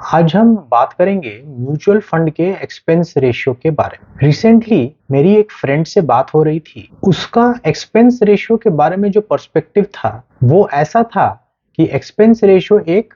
आज हम बात करेंगे म्यूचुअल फंड के एक्सपेंस रेशियो के बारे में। रिसेंटली मेरी एक फ्रेंड से बात हो रही थी। उसका एक्सपेंस रेशियो के बारे में जो पर्सपेक्टिव था वो ऐसा था कि एक्सपेंस रेशियो एक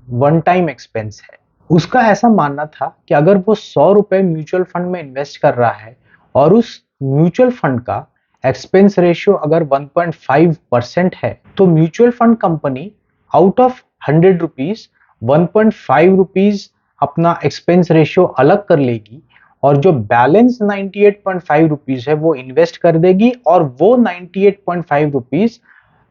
वन टाइम एक्सपेंस है। उसका ऐसा मानना था कि अगर वो 100 रुपए म्यूचुअल फंड में इन्वेस्ट कर रहा है और उस म्यूचुअल फंड का एक्सपेंस रेशियो अगर 1.5% है तो mutual fund company out of 100 rupees 1.5 rupees अपना एक्सपेंस रेशियो अलग कर लेगी और जो बैलेंस 98.5 रुपीज है वो इन्वेस्ट कर देगी और वो 98.5 रुपीज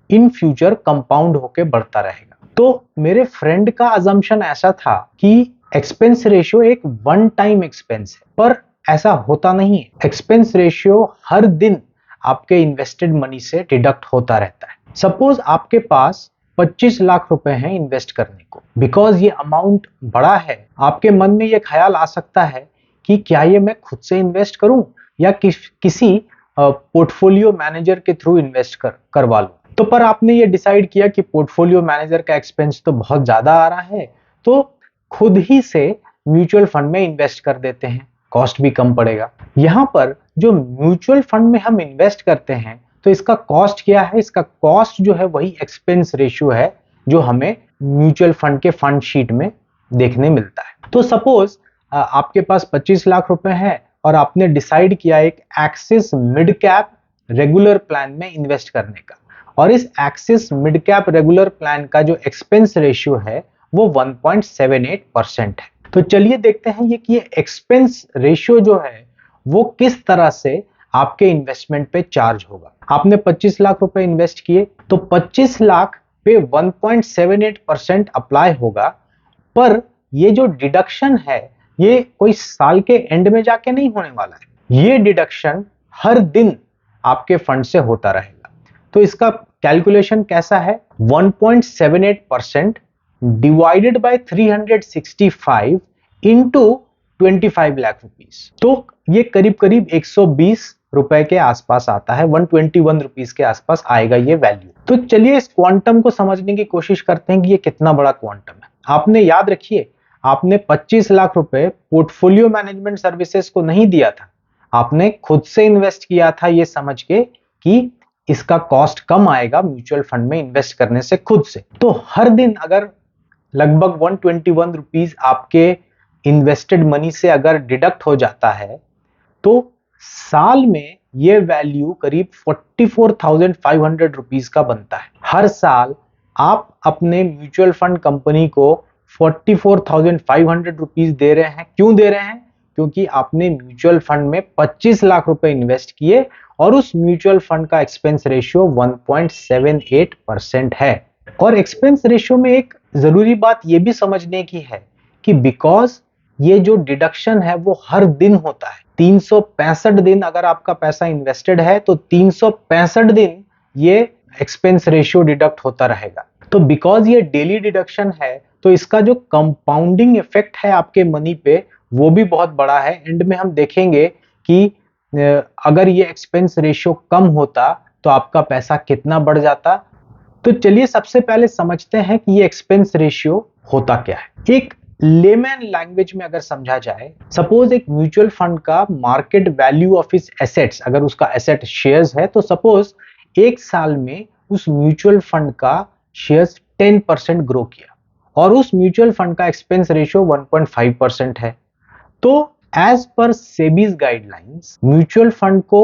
इन फ्यूचर कंपाउंड होके बढ़ता रहेगा। तो मेरे फ्रेंड का अजम्पशन ऐसा था कि एक्सपेंस रेशियो एक वन टाइम एक्सपेंस है, पर ऐसा होता नहीं है। एक्सपेंस रेशियो हर दिन आपके इन्वेस्टेड मनी से डिडक्ट होता रहता है। सपोज आपके पास 25 लाख रुपए हैं इन्वेस्ट करने को। बिकॉज ये अमाउंट बड़ा है, आपके मन में ये ख्याल आ सकता है कि क्या ये मैं खुद से इन्वेस्ट करूं या किसी पोर्टफोलियो मैनेजर के थ्रू इन्वेस्ट करवा लूं। तो पर आपने ये डिसाइड किया कि पोर्टफोलियो मैनेजर का एक्सपेंस तो बहुत ज्यादा आ रहा है, तो खुद ही से म्यूचुअल फंड में इन्वेस्ट कर देते हैं, कॉस्ट भी कम पड़ेगा। यहां पर जो म्यूचुअल फंड में हम इन्वेस्ट करते हैं तो इसका कॉस्ट क्या है? इसका कॉस्ट जो है वही एक्सपेंस रेशियो है जो हमें म्यूचुअल फंड के फंड शीट में देखने मिलता है। तो सपोज आपके पास 25 लाख रुपए है और आपने डिसाइड किया एक axis mid cap regular plan में इन्वेस्ट करने का, और इस axis mid cap regular plan का जो एक्सपेंस रेशियो है वो 1.78% है। तो चलिए देखते हैं कि ये एक्सपेंस रेशियो जो है वो किस तरह से आपके इन्वेस्टमेंट पे चार्ज होगा। आपने 25 लाख रुपए इन्वेस्ट किए तो 25 लाख पे 1.78% अप्लाई होगा, पर ये जो डिडक्शन है ये कोई साल के एंड में जाके नहीं होने वाला है। ये डिडक्शन हर दिन आपके फंड से होता रहेगा। तो इसका कैलकुलेशन कैसा है? 1.78% divided by 365 into 25 lakh rupees. तो ये करीब करीब 120 रुपए के आसपास आता है, 121 रुपीस के आसपास आएगा ये वैल्यू। तो चलिए इस क्वांटम को समझने की कोशिश करते हैं कि ये कितना बड़ा क्वांटम है। आपने याद रखिए, आपने 25 लाख रुपए पोर्टफोलियो मैनेजमेंट सर्विसेज को नहीं दिया था, आपने खुद से इन्वेस्ट किया था ये समझ के कि इसका कॉस्ट कम आएगा म्यूचुअल फंड में इन्वेस्ट करने से खुद से। तो हर दिन अगर लगभग 121 रुपीस आपके इन्वेस्टेड मनी से अगर डिडक्ट हो जाता है तो साल में ये वैल्यू करीब 44,500 रुपीस का बनता है। हर साल आप अपने म्यूचुअल फंड कंपनी को 44,500 रुपीस दे रहे हैं। क्यों दे रहे हैं? क्योंकि आपने म्यूचुअल फंड में 25 लाख रुपए इन्वेस्ट किए और उस म्यूचुअल फंड का एक्सपेंस रेशियो 1.78% है। और एक्सपेंस रेशियो में एक जरूरी बात यह भी समझने की है कि बिकॉज ये जो डिडक्शन है वो हर दिन होता है, 365 दिन अगर आपका पैसा इन्वेस्टेड है तो 365 दिन ये एक्सपेंस रेशियो डिडक्ट होता रहेगा। तो बिकॉज ये डेली डिडक्शन है तो इसका जो कंपाउंडिंग इफेक्ट है आपके मनी पे वो भी बहुत बड़ा है। एंड में हम देखेंगे कि अगर ये एक्सपेंस रेशियो कम होता तो आपका पैसा कितना बढ़ जाता। तो चलिए सबसे पहले समझते हैं कि ये एक्सपेंस रेशियो होता क्या है। एक लेमैन लैंग्वेज में अगर समझा जाए, सपोज एक म्यूचुअल फंड का मार्केट वैल्यू ऑफ इस एसेट्स, अगर उसका एसेट शेयर्स है तो सपोज एक साल में उस म्यूचुअल फंड का शेयर्स 10% ग्रो किया और उस म्यूचुअल फंड का एक्सपेंस रेशियो 1.5% है। तो as per SEBI's guidelines mutual fund को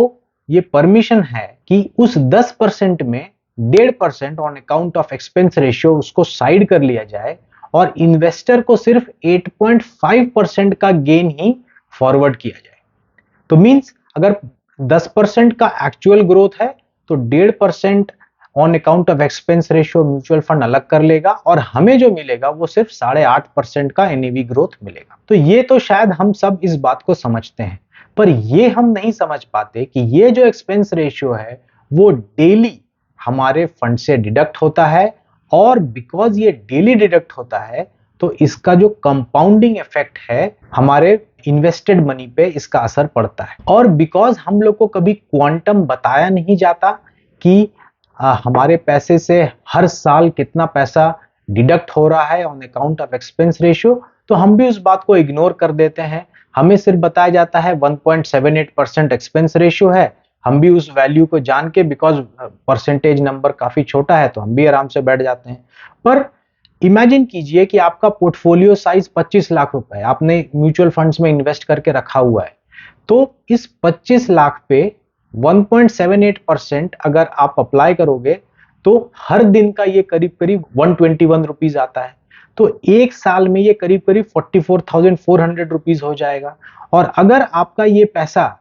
ये परमिशन है कि उस 10% में 1.5% on account of expense ratio उसको साइड कर लिया जाए और इन्वेस्टर को सिर्फ 8.5% का गेन ही फॉरवर्ड किया जाए। तो मींस अगर 10% का एक्चुअल ग्रोथ है तो 1.5% on account of expense ratio mutual fund अलग कर लेगा और हमें जो मिलेगा वो सिर्फ 8.5% का एनएवी ग्रोथ मिलेगा। तो ये तो शायद हम सब इस बात को समझते हैं, पर ये हम नहीं समझ पाते कि ये जो एक्सपेंस रेशियो है वो डेली हमारे फंड से डिडक्ट होता है और बिकॉज ये डेली डिडक्ट होता है तो इसका जो कंपाउंडिंग इफेक्ट है हमारे इन्वेस्टेड मनी पे इसका असर पड़ता है। और बिकॉज हम लोग को कभी क्वांटम बताया नहीं जाता कि हमारे पैसे से हर साल कितना पैसा डिडक्ट हो रहा है on account of expense ratio, तो हम भी उस बात को इग्नोर कर देते हैं। हमें सिर्फ बताया जाता है 1.78% एक्सपेंस रेशियो है, हम भी उस वैल्यू को जान के, बिकॉज परसेंटेज नंबर काफी छोटा है, तो हम भी आराम से बैठ जाते हैं। पर इमेजिन कीजिए कि आपका पोर्टफोलियो साइज 25 लाख रुपए है, आपने म्यूचुअल फंड्स में इन्वेस्ट करके रखा हुआ है। तो इस 25 लाख पे 1.78% अगर आप अप्लाई करोगे तो हर दिन का ये करीब करीब 121 रुपीज आता है। तो एक साल में ये करीब करीब 44,400 रुपीज हो जाएगा। और अगर आपका ये पैसा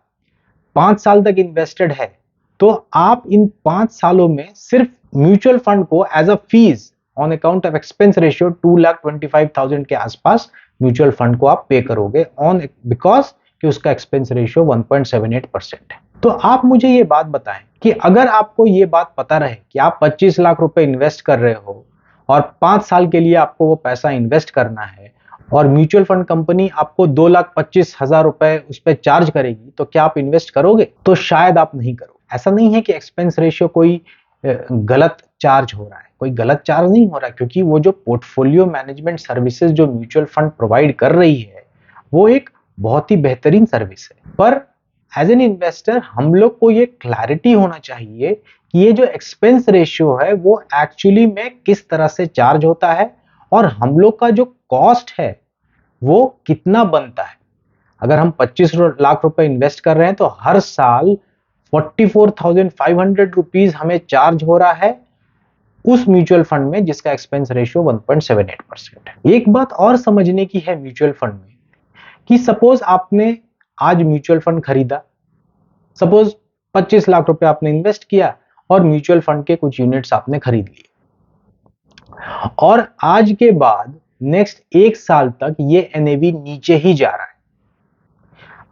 5 साल तक इन्वेस्टेड है तो आप इन 5 सालों में सिर्फ म्यूचुअल फंड को as a fees on account of expense ratio 2,25,000 के आसपास म्यूचुअल फंड को आप पे करोगे ऑन, बिकॉज कि उसका एक्सपेंस रेशियो 1.78% है। तो आप मुझे ये बात बताएं कि अगर आपको ये बात पता रहे कि आप 25 लाख रुपए इन्वेस्ट कर रहे हो और 5 साल के लिए आपको वो पैसा इन्वेस्ट करना है और म्यूचुअल फंड कंपनी आपको 2,25,000 रुपए उस पर चार्ज करेगी, तो क्या आप इन्वेस्ट करोगे? तो शायद आप नहीं करोगे। ऐसा नहीं है कि एक्सपेंस रेशियो कोई गलत चार्ज हो रहा है, कोई गलत चार्ज नहीं हो रहा है, क्योंकि वो जो पोर्टफोलियो मैनेजमेंट सर्विसेज जो म्यूचुअल फंड प्रोवाइड कर रही है वो एक बहुत ही बेहतरीन सर्विस है। पर एज एन इन्वेस्टर हम लोग को ये क्लैरिटी होना चाहिए कि ये जो एक्सपेंस रेशियो है वो एक्चुअली में किस तरह से चार्ज होता है और हम लोग का जो कॉस्ट है वो कितना बनता है। अगर हम 25 लाख रुपए इन्वेस्ट कर रहे हैं तो हर साल 44,500 रुपीज हमें चार्ज हो रहा है उस म्यूचुअल फंड में जिसका एक्सपेंस रेशियो 1.78% है। एक बात और समझने की है म्यूचुअल फंड में कि सपोज आपने आज म्यूचुअल फंड खरीदा, सपोज 25 लाख रुपए आपने इन्वेस्ट किया और म्यूचुअल फंड के कुछ यूनिट्स आपने खरीद लिए और आज के बाद नेक्स्ट 1 साल तक ये एनएवी नीचे ही जा रहा है।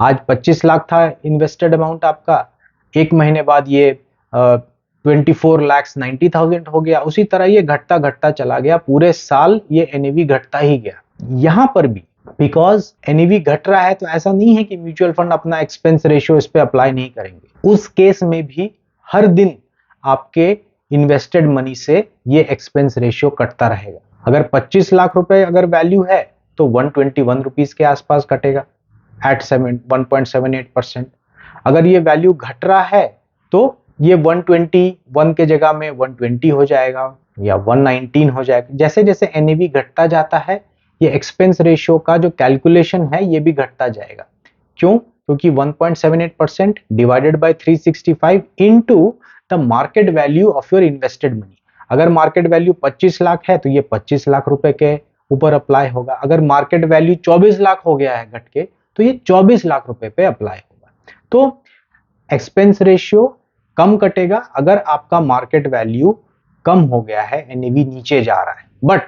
आज 25 लाख था इन्वेस्टेड अमाउंट आपका, एक महीने बाद ये 24,90,000 हो गया। उसी तरह ये घटता घटता चला गया, पूरे साल ये एनएवी घटता ही गया। यहां पर भी बिकॉज एनईवी घट रहा है तो ऐसा नहीं है कि म्यूचुअल फंड अपना एक्सपेंस रेशियो इस पे अप्लाई नहीं करेंगे। उस केस में भी हर दिन आपके इन्वेस्टेड मनी से ये एक्सपेंस रेशियो कटता रहेगा। अगर 25 लाख रुपए अगर वैल्यू है तो 121 रुपीज के आसपास कटेगा एट 1.78%। अगर ये वैल्यू घट रहा है तो ये 121 के जगह में 120 हो जाएगा या 119 हो जाएगा। जैसे जैसे एनईवी घटता जाता है ये एक्सपेंस रेशियो का जो कैलकुलेशन है ये भी घटता जाएगा। क्यों? क्योंकि 1.78% divided by 365 into the market value of your invested money. अगर मार्केट वैल्यू 25 लाख है तो ये 25 लाख रुपए के ऊपर अप्लाई होगा। अगर मार्केट वैल्यू 24 लाख हो गया है घट के तो ये 24 लाख रुपए पे अप्लाई होगा। तो एक्सपेंस रेशियो कम कटेगा अगर आपका मार्केट वैल्यू कम हो गया है, एनएवी नीचे जा रहा है। बट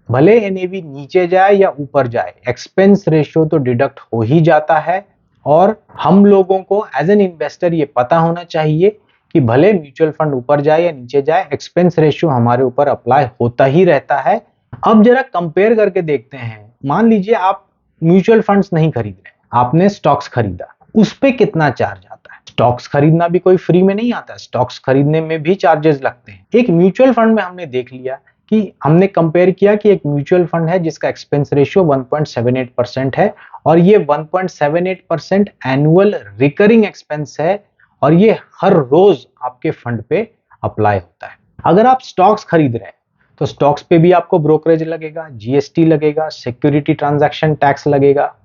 भले एनएवी नीचे जाए या ऊपर जाए एक्सपेंस रेशियो तो डिडक्ट हो ही जाता है। और हम लोगों को एज एन इन्वेस्टर ये पता होना चाहिए कि भले म्यूचुअल फंड ऊपर जाए या नीचे जाए एक्सपेंस रेशियो हमारे ऊपर अप्लाई होता ही रहता है। अब जरा कंपेयर करके देखते हैं। मान लीजिए आप म्यूचुअल फंड्स नहीं खरीद रहे, आपने स्टॉक्स खरीदा, उस पे कितना चार्ज आता है? स्टॉक्स खरीदना भी कोई फ्री में नहीं आता, स्टॉक्स खरीदने में भी चार्जेस लगते हैं। एक म्यूचुअल फंड में हमने देख लिया कि हमने कंपेयर किया कि एक म्यूचुअल फंड है जिसका एक्सपेंस रेशियो 1.78% है और ये 1.78% एनुअल रिकरिंग एक्सपेंस है और ये हर रोज आपके फंड पे अप्लाई होता है। अगर आप स्टॉक्स खरीद रहे हैं तो स्टॉक्स पे भी आपको ब्रोकरेज लगेगा, जीएसटी लगेगा, सिक्योरिटी ट्रांजैक्शन टैक्स लगेगा,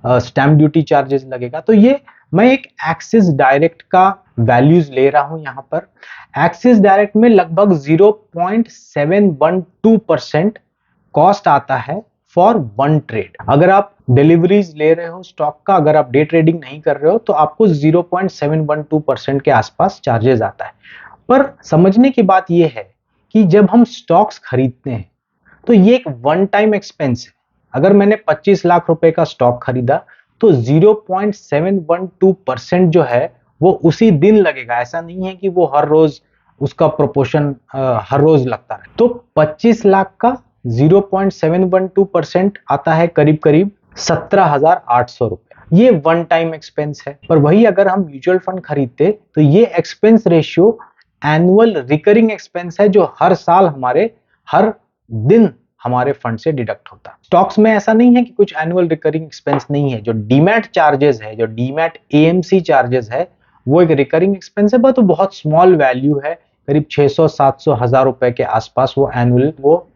स्टैम्प ड्यूटी चार्जेस लगेगा। तो ये मैं एक एक्सिस डायरेक्ट का वैल्यूज ले रहा हूं यहां पर। एक्सिस डायरेक्ट में लगभग 0.712% कॉस्ट आता है फॉर वन ट्रेड। अगर आप डिलीवरीज ले रहे हो स्टॉक का, अगर आप डे ट्रेडिंग नहीं कर रहे हो तो आपको 0.712% के आसपास चार्जेस आता है। पर समझने की बात यह है कि जब हम स्टॉक्स खरीदते हैं तो ये एक वन टाइम एक्सपेंस है। अगर मैंने 25 लाख रुपए का स्टॉक खरीदा तो 0.712% जो है वो उसी दिन लगेगा। ऐसा नहीं है कि वो हर रोज उसका प्रोपोर्शन हर रोज लगता है। तो 25 लाख का 0.712% आता है करीब करीब 17,800 रुपए। ये वन टाइम एक्सपेंस है। पर वही अगर हम म्यूचुअल फंड खरीदते तो ये expense ratio annual recurring expense है जो हर साल हमारे हर दिन हमारे फंड से डिडक्ट होता। स्टॉक्स में ऐसा नहीं है कि कुछ एनुअल रिकरिंग एक्सपेंस नहीं है। जो डीमैट चार्जेस है, जो डीमैट एएमसी चार्जेस है, वो एक रिकरिंग एक्सपेंस है, बट वो बहुत स्मॉल वैल्यू है, करीब 600 700 1000 रुपए के आसपास वो एनुअल वो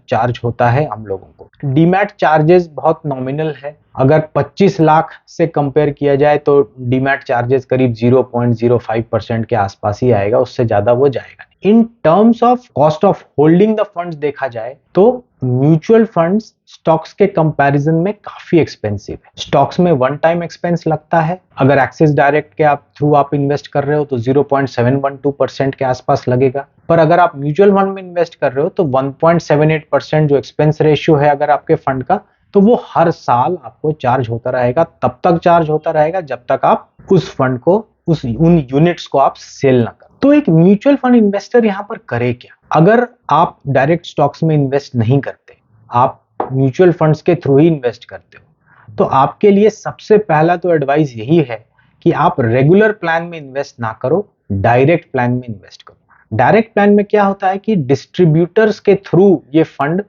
चार्ज होता है हम लोगों को। डीमैट चार्जेस बहुत नॉमिनल है। अगर 25 लाख से कंपेयर किया जाए तो डीमैट चार्जेस करीब 0.05% के आसपास ही आएगा, उससे ज्यादा वो जाएगा। In terms of cost of holding the funds देखा जाए तो म्यूचुअल फंड्स स्टॉक्स के कंपैरिजन में काफी एक्सपेंसिव है। स्टॉक्स में वन टाइम एक्सपेंस लगता है। अगर एक्सिस डायरेक्ट के थ्रू आप इन्वेस्ट कर रहे हो तो 0.712% के आसपास लगेगा। पर अगर आप म्यूचुअल फंड में इन्वेस्ट कर रहे हो तो 1.78% जो एक्सपेंस रेशियो है अगर आपके फंड का, तो वो हर साल आपको चार्ज होता रहेगा। तब तक चार्ज होता रहेगा जब तक आप उस फंड को, उन यूनिट्स को आप सेल ना करो। तो एक म्यूचुअल फंड इन्वेस्टर यहां पर करे क्या? अगर आप डायरेक्ट स्टॉक्स में इन्वेस्ट नहीं करते, आप म्यूचुअल फंड्स के थ्रू ही इन्वेस्ट करते हो, तो आपके लिए सबसे पहला तो एडवाइस यही है कि आप रेगुलर प्लान में इन्वेस्ट ना करो, डायरेक्ट प्लान में इन्वेस्ट करो। डायरेक्ट प्लान में क्या होता है कि डिस्ट्रीब्यूटर्स के थ्रू ये फंड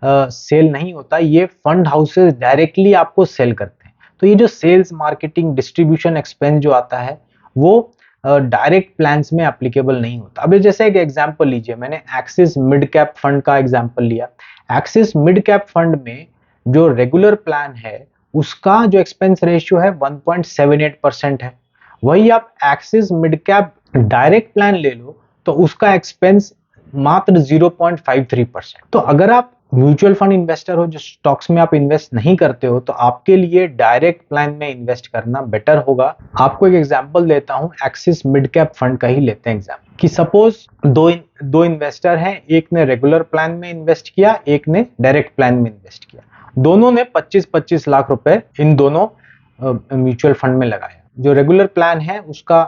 सेल नहीं होता, ये फंड हाउसेस डायरेक्टली आपको सेल करते हैं। तो ये जो सेल्स, मार्केटिंग, डिस्ट्रीब्यूशन एक्सपेंस जो आता है वो डायरेक्ट प्लान्स में एप्लीकेबल नहीं होता। अभी जैसे एक एग्जांपल लीजिए, मैंने एक्सिस मिड कैप फंड का एग्जांपल लिया। एक्सिस मिड कैप फंड में जो रेगुलर प्लान है उसका जो एक्सपेंस रेशियो है 1.78% है। वही आप axis mid cap direct plan ले लो तो उसका एक्सपेंस मात्र 0.53%। तो अगर आप म्यूचुअल फंड इन्वेस्टर हो, जो स्टॉक्स में आप इन्वेस्ट नहीं करते हो, तो आपके लिए डायरेक्ट प्लान में इन्वेस्ट करना बेटर होगा। आपको एक एग्जांपल देता हूं, एक्सिस मिड कैप फंड का ही लेते हैं एग्जांपल, कि सपोज दो इन्वेस्टर हैं, एक ने रेगुलर प्लान में इन्वेस्ट किया, एक ने डायरेक्ट प्लान में इन्वेस्ट किया। दोनों ने 25-25 लाख रुपए इन दोनों म्यूचुअल फंड में लगाया। जो रेगुलर प्लान है उसका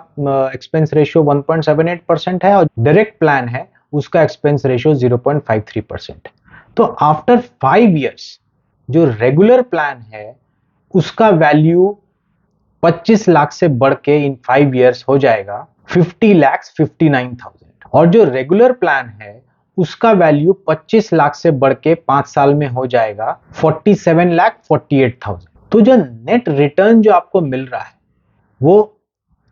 एक्सपेंस रेशियो 1.78% है और डायरेक्ट प्लान है उसका एक्सपेंस रेशियो 0.53% है। तो आफ्टर 5 इयर्स जो रेगुलर प्लान है उसका वैल्यू 25 लाख से बढ़ के इन 5 इयर्स हो जाएगा 50,59,000, और जो रेगुलर प्लान है उसका वैल्यू 25 लाख से बढ़ के 5 साल में हो जाएगा 47,48,000। तो जो नेट रिटर्न जो आपको मिल रहा है वो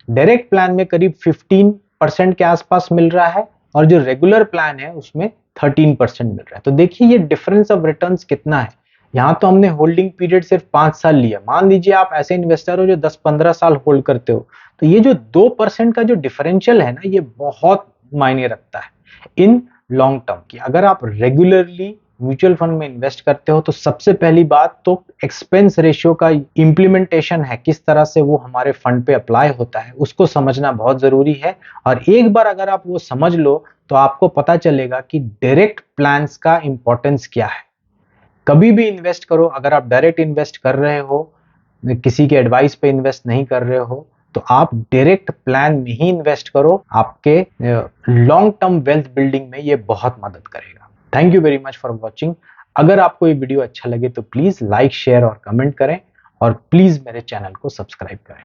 डायरेक्ट प्लान में करीब 15% के आसपास मिल रहा है और जो रेगुलर प्लान है उसमें 13% मिल रहा है। तो देखिए ये डिफरेंस ऑफ रिटर्न्स कितना है। यहाँ तो हमने होल्डिंग पीरियड सिर्फ 5 साल लिया। मान लीजिए आप ऐसे इन्वेस्टर हो जो 10-15 साल होल्ड करते हो, तो ये जो 2% का जो डिफरेंशियल है ना, ये बहुत मायने रखता है इन लॉन्ग टर्म की। अगर आप रेगुलरली म्यूचुअल फंड में इन्वेस्ट करते हो तो सबसे पहली बात तो एक्सपेंस रेशियो का इंप्लीमेंटेशन है, किस तरह से वो हमारे फंड पे अप्लाई होता है, उसको समझना बहुत जरूरी है। और एक बार अगर आप वो समझ लो तो आपको पता चलेगा कि डायरेक्ट प्लान्स का इंपॉर्टेंस क्या है। कभी भी इन्वेस्ट करो, अगर आप डायरेक्ट इन्वेस्ट कर रहे हो, किसी के एडवाइस पे इन्वेस्ट नहीं कर रहे हो, तो आप डायरेक्ट प्लान में ही इन्वेस्ट करो। आपके लॉन्ग टर्म वेल्थ बिल्डिंग में ये बहुत मदद करेगा। Thank you very much for watching. अगर आपको ये वीडियो अच्छा लगे तो प्लीज लाइक, शेयर और कमेंट करें और प्लीज मेरे चैनल को सब्सक्राइब करें।